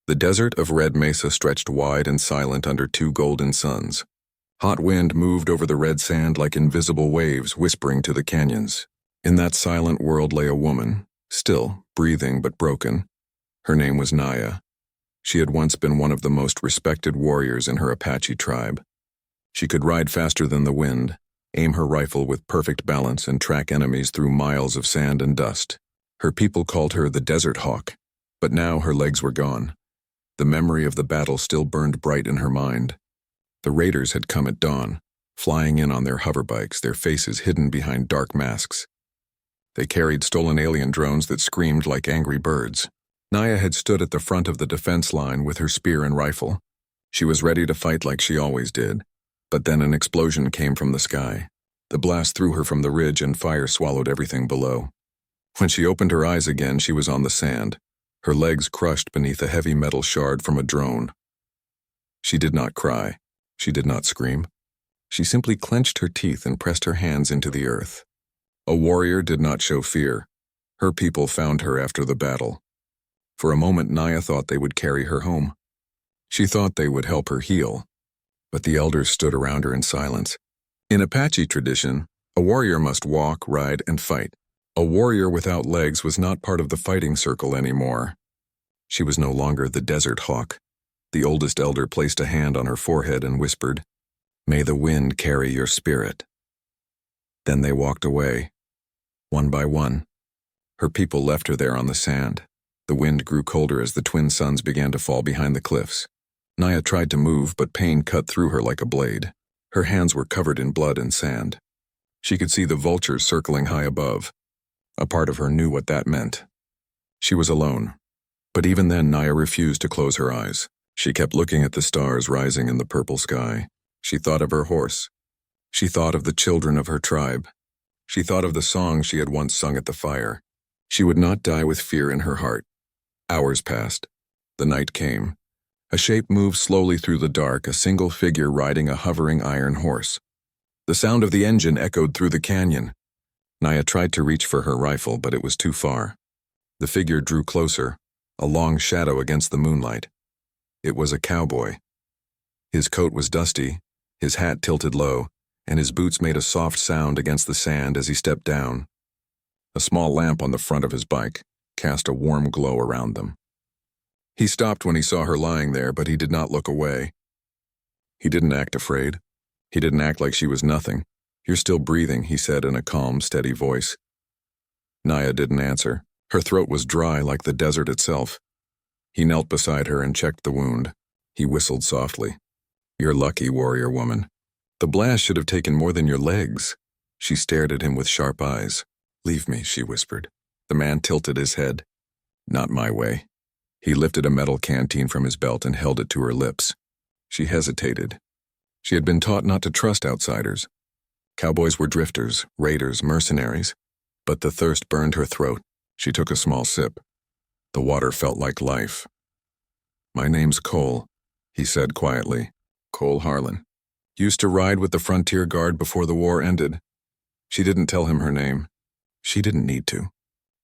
The desert of Red Mesa stretched wide and silent under two golden suns. Hot wind moved over the red sand like invisible waves whispering to the canyons. In that silent world lay a woman, still, breathing but broken. Her name was Naya. She had once been one of the most respected warriors in her Apache tribe. She could ride faster than the wind, aim her rifle with perfect balance, and track enemies through miles of sand and dust. Her people called her the Desert Hawk, but now her legs were gone. The memory of the battle still burned bright in her mind. The raiders had come at dawn, flying in on their hoverbikes, their faces hidden behind dark masks. They carried stolen alien drones that screamed like angry birds. Naya had stood at the front of the defense line with her spear and rifle. She was ready to fight like she always did, but then an explosion came from the sky. The blast threw her from the ridge and fire swallowed everything below. When she opened her eyes again, she was on the sand, her legs crushed beneath a heavy metal shard from a drone. She did not cry. She did not scream. She simply clenched her teeth and pressed her hands into the earth. A warrior did not show fear. Her people found her after the battle. For a moment, Naya thought they would carry her home. She thought they would help her heal. But the elders stood around her in silence. In Apache tradition, a warrior must walk, ride, and fight. A warrior without legs was not part of the fighting circle anymore. She was no longer the Desert Hawk. The oldest elder placed a hand on her forehead and whispered, "May the wind carry your spirit." Then they walked away, one by one. Her people left her there on the sand. The wind grew colder as the twin suns began to fall behind the cliffs. Naya tried to move, but pain cut through her like a blade. Her hands were covered in blood and sand. She could see the vultures circling high above. A part of her knew what that meant. She was alone. But even then, Naya refused to close her eyes. She kept looking at the stars rising in the purple sky. She thought of her horse. She thought of the children of her tribe. She thought of the songs she had once sung at the fire. She would not die with fear in her heart. Hours passed. The night came. A shape moved slowly through the dark, a single figure riding a hovering iron horse. The sound of the engine echoed through the canyon. Naya tried to reach for her rifle, but it was too far. The figure drew closer, a long shadow against the moonlight. It was a cowboy. His coat was dusty, his hat tilted low, and his boots made a soft sound against the sand as he stepped down. A small lamp on the front of his bike cast a warm glow around them. He stopped when he saw her lying there, but he did not look away. He didn't act afraid. He didn't act like she was nothing. "You're still breathing," he said in a calm, steady voice. Naya didn't answer. Her throat was dry like the desert itself. He knelt beside her and checked the wound. He whistled softly. "You're lucky, warrior woman. The blast should have taken more than your legs." She stared at him with sharp eyes. "Leave me," she whispered. The man tilted his head. "Not my way." He lifted a metal canteen from his belt and held it to her lips. She hesitated. She had been taught not to trust outsiders. Cowboys were drifters, raiders, mercenaries. But the thirst burned her throat. She took a small sip. The water felt like life. "My name's Cole," he said quietly. "Cole Harlan. Used to ride with the Frontier Guard before the war ended." She didn't tell him her name. She didn't need to.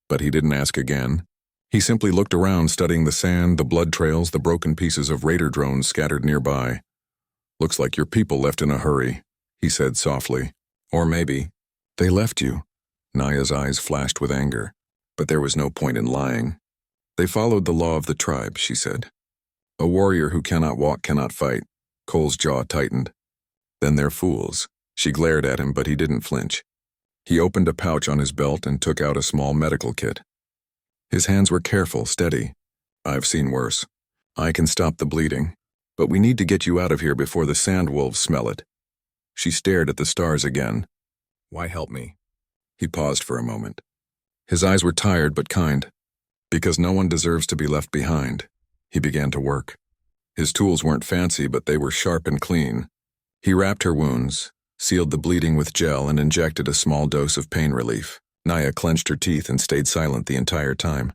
But he didn't ask again. He simply looked around, studying the sand, the blood trails, the broken pieces of raider drones scattered nearby. "Looks like your people left in a hurry," he said softly. "Or maybe they left you." Naya's eyes flashed with anger, but there was no point in lying. "They followed the law of the tribe," she said. "A warrior who cannot walk cannot fight." Cole's jaw tightened. "Then they're fools." She glared at him, but he didn't flinch. He opened a pouch on his belt and took out a small medical kit. His hands were careful, steady. "I've seen worse. I can stop the bleeding, but we need to get you out of here before the sand wolves smell it." She stared at the stars again. "Why help me?" He paused for a moment. His eyes were tired but kind. "Because no one deserves to be left behind." He began to work. His tools weren't fancy, but they were sharp and clean. He wrapped her wounds, sealed the bleeding with gel, and injected a small dose of pain relief. Naya clenched her teeth and stayed silent the entire time.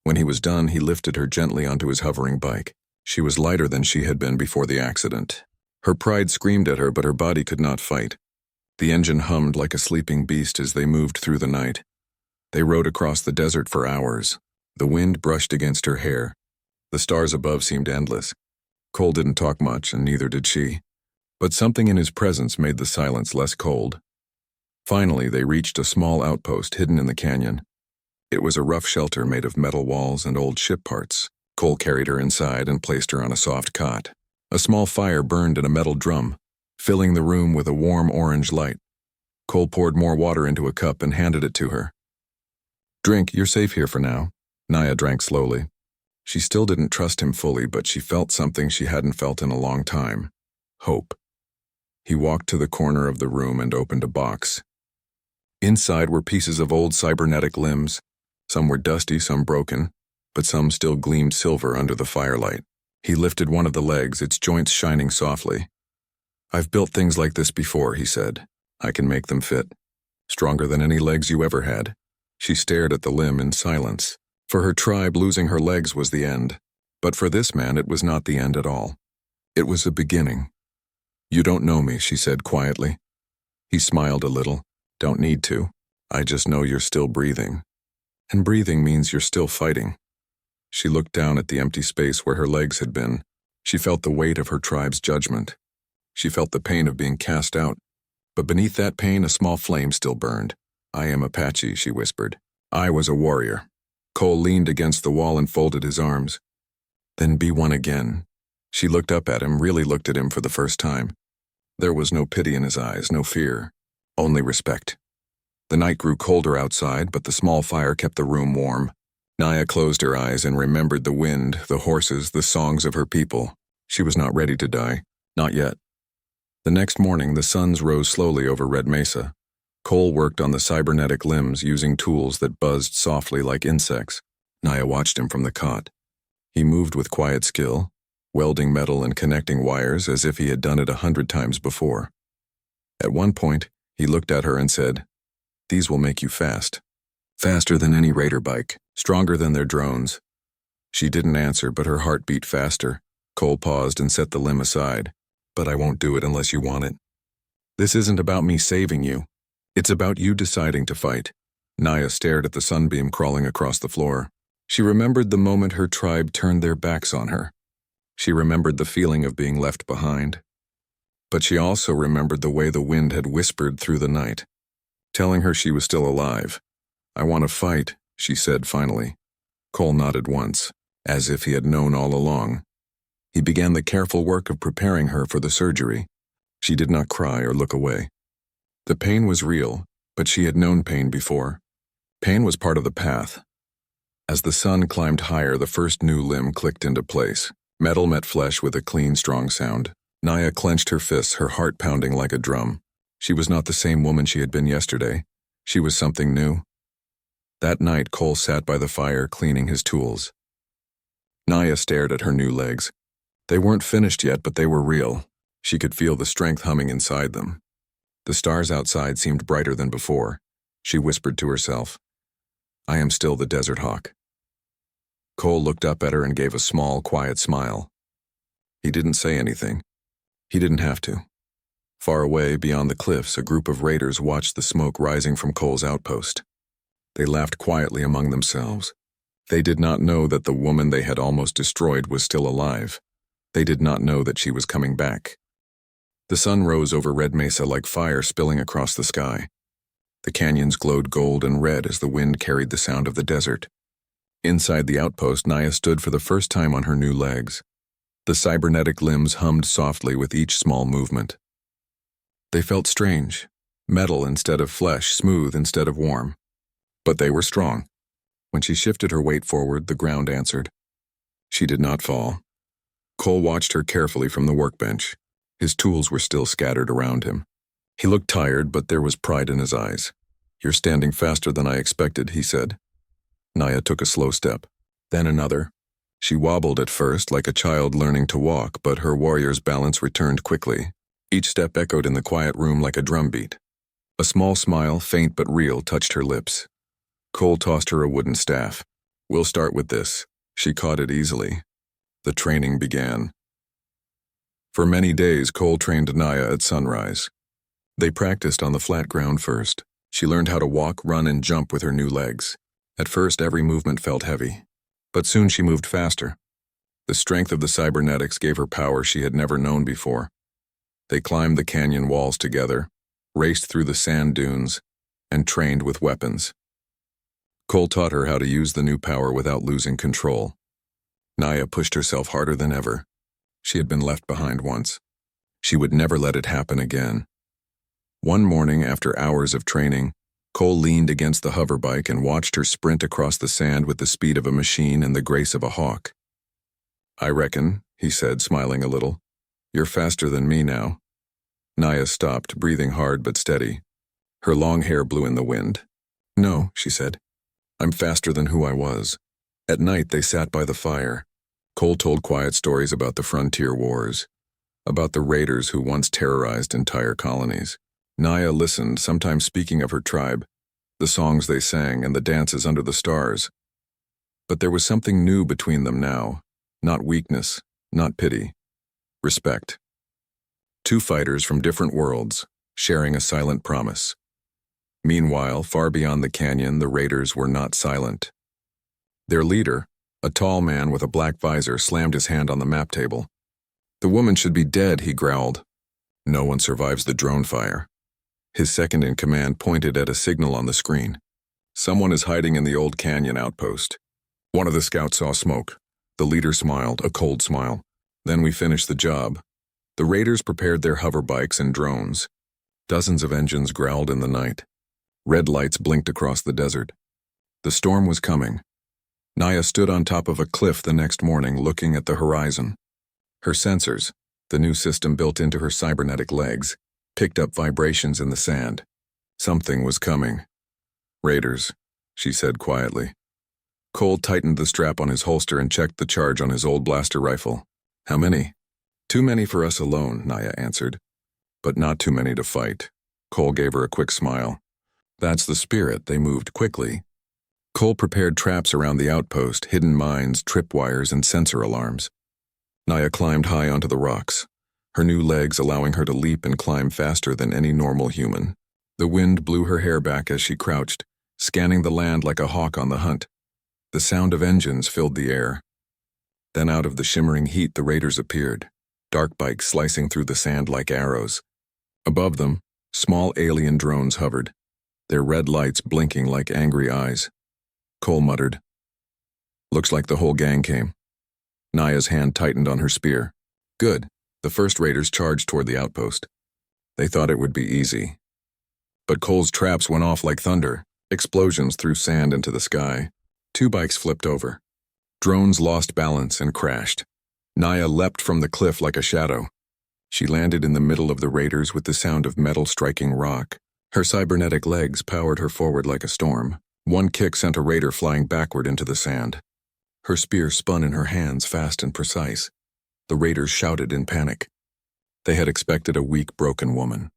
When he was done, he lifted her gently onto his hovering bike. She was lighter than she had been before the accident. Her pride screamed at her, but her body could not fight. The engine hummed like a sleeping beast as they moved through the night. They rode across the desert for hours. The wind brushed against her hair. The stars above seemed endless. Cole didn't talk much, and neither did she. But something in his presence made the silence less cold. Finally, they reached a small outpost hidden in the canyon. It was a rough shelter made of metal walls and old ship parts. Cole carried her inside and placed her on a soft cot. A small fire burned in a metal drum, filling the room with a warm orange light. Cole poured more water into a cup and handed it to her. "Drink, you're safe here for now." Naya drank slowly. She still didn't trust him fully, but she felt something she hadn't felt in a long time. Hope. He walked to the corner of the room and opened a box. Inside were pieces of old cybernetic limbs. Some were dusty, some broken, but some still gleamed silver under the firelight. He lifted one of the legs, its joints shining softly. "I've built things like this before," he said. "I can make them fit. Stronger than any legs you ever had." She stared at the limb in silence. For her tribe, losing her legs was the end. But for this man, it was not the end at all. It was a beginning. "You don't know me," she said quietly. He smiled a little. "Don't need to. I just know you're still breathing. And breathing means you're still fighting." She looked down at the empty space where her legs had been. She felt the weight of her tribe's judgment. She felt the pain of being cast out. But beneath that pain, a small flame still burned. "I am Apache," she whispered. "I was a warrior." Cole leaned against the wall and folded his arms. "Then be one again." She looked up at him, really looked at him for the first time. There was no pity in his eyes, no fear, only respect. The night grew colder outside, but the small fire kept the room warm. Naya closed her eyes and remembered the wind, the horses, the songs of her people. She was not ready to die, not yet. The next morning, the suns rose slowly over Red Mesa. Cole worked on the cybernetic limbs using tools that buzzed softly like insects. Naya watched him from the cot. He moved with quiet skill, welding metal and connecting wires as if he had done it 100 times before. At one point, he looked at her and said, "These will make you fast. Faster than any raider bike, stronger than their drones." She didn't answer, but her heart beat faster. Cole paused and set the limb aside. "But I won't do it unless you want it. This isn't about me saving you. It's about you deciding to fight." Naya stared at the sunbeam crawling across the floor. She remembered the moment her tribe turned their backs on her. She remembered the feeling of being left behind. But she also remembered the way the wind had whispered through the night, telling her she was still alive. "I want to fight," she said finally. Cole nodded once, as if he had known all along. He began the careful work of preparing her for the surgery. She did not cry or look away. The pain was real, but she had known pain before. Pain was part of the path. As the sun climbed higher, the first new limb clicked into place. Metal met flesh with a clean, strong sound. Naya clenched her fists, her heart pounding like a drum. She was not the same woman she had been yesterday. She was something new. That night, Cole sat by the fire, cleaning his tools. Naya stared at her new legs. They weren't finished yet, but they were real. She could feel the strength humming inside them. The stars outside seemed brighter than before. She whispered to herself, "I am still the desert hawk." Cole looked up at her and gave a small, quiet smile. He didn't say anything. He didn't have to. Far away, beyond the cliffs, a group of raiders watched the smoke rising from Cole's outpost. They laughed quietly among themselves. They did not know that the woman they had almost destroyed was still alive. They did not know that she was coming back. The sun rose over Red Mesa like fire spilling across the sky. The canyons glowed gold and red as the wind carried the sound of the desert. Inside the outpost, Naya stood for the first time on her new legs. The cybernetic limbs hummed softly with each small movement. They felt strange, metal instead of flesh, smooth instead of warm. But they were strong. When she shifted her weight forward, the ground answered. She did not fall. Cole watched her carefully from the workbench. His tools were still scattered around him. He looked tired, but there was pride in his eyes. "You're standing faster than I expected," he said. Naya took a slow step, then another. She wobbled at first, like a child learning to walk, but her warrior's balance returned quickly. Each step echoed in the quiet room like a drumbeat. A small smile, faint but real, touched her lips. Cole tossed her a wooden staff. "We'll start with this." She caught it easily. The training began. For many days, Cole trained Naya at sunrise. They practiced on the flat ground first. She learned how to walk, run, and jump with her new legs. At first, every movement felt heavy. But soon she moved faster. The strength of the cybernetics gave her power she had never known before. They climbed the canyon walls together, raced through the sand dunes, and trained with weapons. Cole taught her how to use the new power without losing control. Naya pushed herself harder than ever. She had been left behind once. She would never let it happen again. One morning, after hours of training, Cole leaned against the hoverbike and watched her sprint across the sand with the speed of a machine and the grace of a hawk. "I reckon," he said, smiling a little, "you're faster than me now." Naya stopped, breathing hard but steady. Her long hair blew in the wind. "No," she said. "I'm faster than who I was." At night, they sat by the fire. Cole told quiet stories about the frontier wars, about the raiders who once terrorized entire colonies. Naya listened, sometimes speaking of her tribe, the songs they sang and the dances under the stars. But there was something new between them now, not weakness, not pity, respect. Two fighters from different worlds, sharing a silent promise. Meanwhile, far beyond the canyon, the raiders were not silent. Their leader, a tall man with a black visor, slammed his hand on the map table. "The woman should be dead," he growled. "No one survives the drone fire." His second-in-command pointed at a signal on the screen. "Someone is hiding in the old canyon outpost." One of the scouts saw smoke. The leader smiled, a cold smile. "Then we finish the job." The raiders prepared their hoverbikes and drones. Dozens of engines growled in the night. Red lights blinked across the desert. The storm was coming. Naya stood on top of a cliff the next morning, looking at the horizon. Her sensors, the new system built into her cybernetic legs, picked up vibrations in the sand. Something was coming. "Raiders," she said quietly. Cole tightened the strap on his holster and checked the charge on his old blaster rifle. "How many?" "Too many for us alone," Naya answered. "But not too many to fight." Cole gave her a quick smile. "That's the spirit." They moved quickly. Cole prepared traps around the outpost, hidden mines, tripwires, and sensor alarms. Naya climbed high onto the rocks, her new legs allowing her to leap and climb faster than any normal human. The wind blew her hair back as she crouched, scanning the land like a hawk on the hunt. The sound of engines filled the air. Then out of the shimmering heat the raiders appeared, dark bikes slicing through the sand like arrows. Above them, small alien drones hovered, their red lights blinking like angry eyes. Cole muttered, "Looks like the whole gang came." Naya's hand tightened on her spear. "Good." The first raiders charged toward the outpost. They thought it would be easy. But Cole's traps went off like thunder. Explosions threw sand into the sky. Two bikes flipped over. Drones lost balance and crashed. Naya leapt from the cliff like a shadow. She landed in the middle of the raiders with the sound of metal striking rock. Her cybernetic legs powered her forward like a storm. One kick sent a raider flying backward into the sand. Her spear spun in her hands, fast and precise. The raiders shouted in panic. They had expected a weak, broken woman.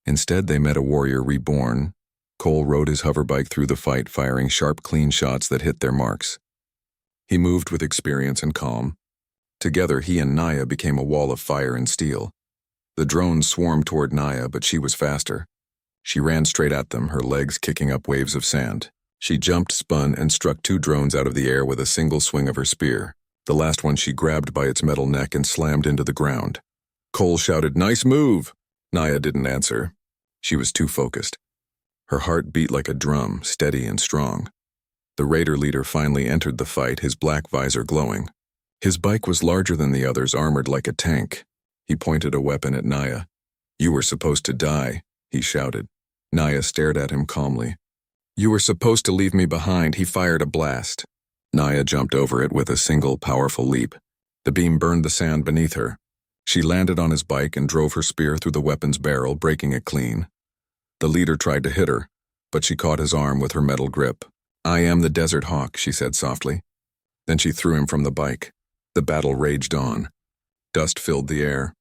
Instead, they met a warrior reborn. Cole rode his hoverbike through the fight, firing sharp, clean shots that hit their marks. He moved with experience and calm. Together, he and Naya became a wall of fire and steel. The drones swarmed toward Naya, but she was faster. She ran straight at them, her legs kicking up waves of sand. She jumped, spun, and struck two drones out of the air with a single swing of her spear. The last one she grabbed by its metal neck and slammed into the ground. Cole shouted, "Nice move!" Naya didn't answer. She was too focused. Her heart beat like a drum, steady and strong. The raider leader finally entered the fight, his black visor glowing. His bike was larger than the others, armored like a tank. He pointed a weapon at Naya. "You were supposed to die," he shouted. Naya stared at him calmly. "You were supposed to leave me behind." He fired a blast. Naya jumped over it with a single powerful leap. The beam burned the sand beneath her. She landed on his bike and drove her spear through the weapon's barrel, breaking it clean. The leader tried to hit her, but she caught his arm with her metal grip. "I am the Desert Hawk," she said softly. Then she threw him from the bike. The battle raged on. Dust filled the air.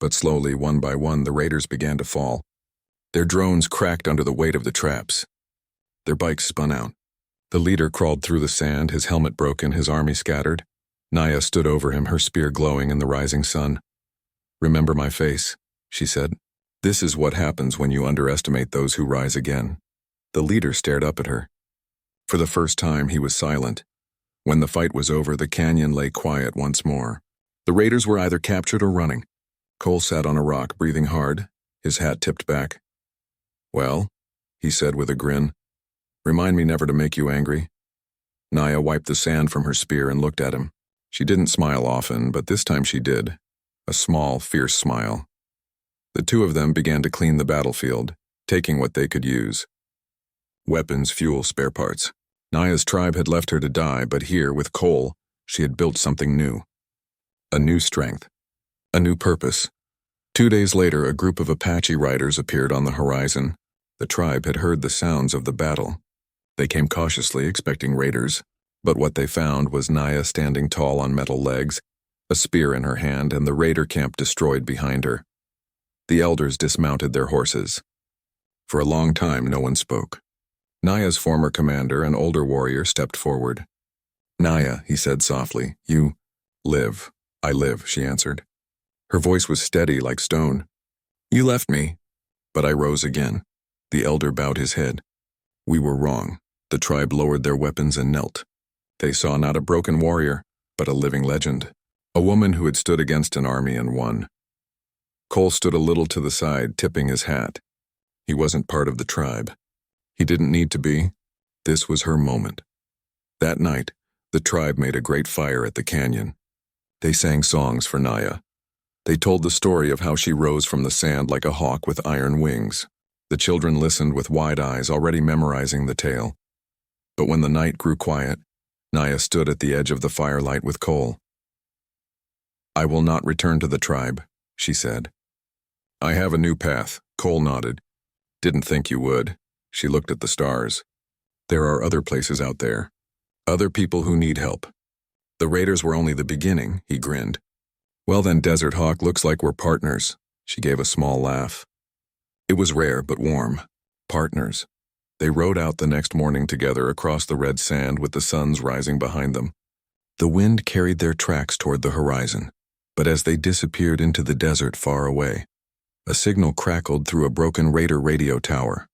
But slowly, one by one, the raiders began to fall. Their drones cracked under the weight of the traps. Their bikes spun out. The leader crawled through the sand, his helmet broken, his army scattered. Naya stood over him, her spear glowing in the rising sun. "Remember my face," she said. "This is what happens when you underestimate those who rise again." The leader stared up at her. For the first time, he was silent. When the fight was over, the canyon lay quiet once more. The raiders were either captured or running. Cole sat on a rock, breathing hard, his hat tipped back. "Well," he said with a grin, "remind me never to make you angry." Naya wiped the sand from her spear and looked at him. She didn't smile often, but this time she did. A small, fierce smile. The two of them began to clean the battlefield, taking what they could use. Weapons, fuel, spare parts. Naya's tribe had left her to die, but here, with Cole, she had built something new. A new strength. A new purpose. 2 days later, a group of Apache riders appeared on the horizon. The tribe had heard the sounds of the battle. They came cautiously, expecting raiders, but what they found was Naya standing tall on metal legs, a spear in her hand, and the raider camp destroyed behind her. The elders dismounted their horses. For a long time, no one spoke. Naya's former commander, an older warrior, stepped forward. "Naya," he said softly, "you live." "I live," she answered. Her voice was steady like stone. "You left me, but I rose again." The elder bowed his head. "We were wrong." The tribe lowered their weapons and knelt. They saw not a broken warrior, but a living legend. A woman who had stood against an army and won. Cole stood a little to the side, tipping his hat. He wasn't part of the tribe. He didn't need to be. This was her moment. That night, the tribe made a great fire at the canyon. They sang songs for Naya. They told the story of how she rose from the sand like a hawk with iron wings. The children listened with wide eyes, already memorizing the tale. But when the night grew quiet, Naya stood at the edge of the firelight with Cole. "I will not return to the tribe," she said. "I have a new path." Cole nodded. "Didn't think you would." She looked at the stars. "There are other places out there. Other people who need help." "The raiders were only the beginning," he grinned. "Well then, Desert Hawk, looks like we're partners." She gave a small laugh. It was rare but warm. Partners. They rode out the next morning together across the red sand with the suns rising behind them. The wind carried their tracks toward the horizon, but as they disappeared into the desert far away, a signal crackled through a broken raider radio tower.